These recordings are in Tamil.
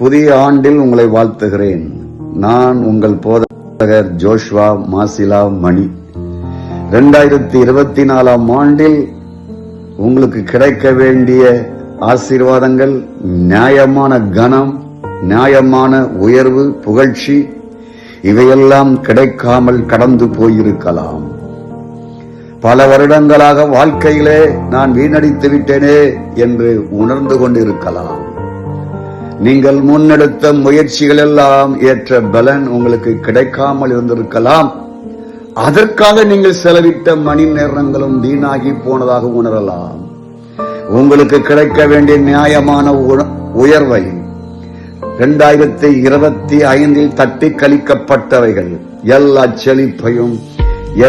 புதிய ஆண்டில் உங்களை வாழ்த்துகிறேன். நான் உங்கள் போதகர் ஜோஷ்வா மாசிலா மணி. 2024ஆம் ஆண்டில் உங்களுக்கு கிடைக்க வேண்டிய ஆசீர்வாதங்கள், நியாயமான கனம், நியாயமான உயர்வு, புகழ்ச்சி இவையெல்லாம் கிடைக்காமல் கடந்து போயிருக்கலாம். பல வருடங்களாக வாழ்க்கையிலே நான் வீணடித்து விட்டேனே என்று உணர்ந்து கொண்டிருக்கலாம். நீங்கள் முன்னெடுத்த முயற்சிகள் எல்லாம் ஏற்ற பலன் உங்களுக்கு கிடைக்காமல் இருந்திருக்கலாம். அதற்காக நீங்கள் செலவிட்ட மணி நேரங்களும் வீணாகி போனதாக உணரலாம். உங்களுக்கு கிடைக்க வேண்டிய நியாயமான உயர்வை 2025 தட்டி கழிக்கப்பட்டவைகள், எல்லா செழிப்பையும்,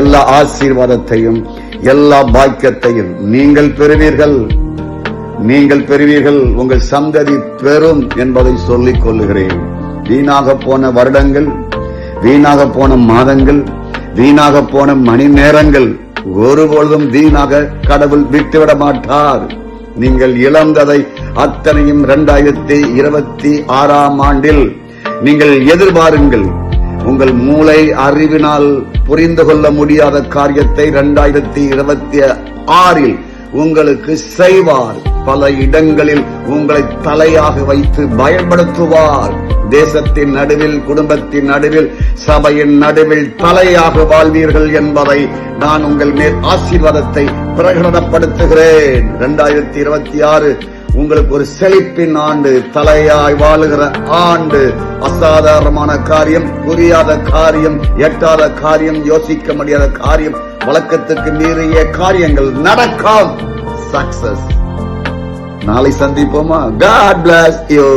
எல்லா ஆசீர்வாதத்தையும், எல்லா பாக்கியத்தையும் நீங்கள் பெறுவீர்கள். உங்கள் சந்ததி பெறும் என்பதை சொல்லிக் கொள்ளுகிறேன். வீணாக போன வருடங்கள், வீணாக போன மாதங்கள், வீணாக போன மணி நேரங்கள் ஒருபொழுதும் வீணாக கடவுள் விட்டுவிட மாட்டார். நீங்கள் இழந்ததை அத்தனையும் 2026ஆம் ஆண்டில் நீங்கள் எதிர்பாருங்கள். உங்கள் மூளை அறிவினால் புரிந்து கொள்ள முடியாத காரியத்தை 2026இல் உங்களுக்கு செய்வார். பல இடங்களில் உங்களை தலையாக வைத்து பயன்படுத்துவார். தேசத்தின் நடுவில், குடும்பத்தின் நடுவில், சபையின் நடுவில் தலையாக வாழ்வீர்கள் என்பதை நான் உங்கள் மேல் ஆசீர்வாதத்தை பிரகடனப்படுத்துகிறேன். 2026 உங்களுக்கு ஒரு செழிப்பின் ஆண்டு, தலையாய் வாழுகிற ஆண்டு. அசாதாரணமான காரியம், புரியாத காரியம், எட்டாத காரியம், யோசிக்க முடியாத காரியம், வழக்கத்துக்கு மீறிய காரியங்கள் நடக்கும். சக்சஸ். நாளை சந்திப்போமா? God bless you.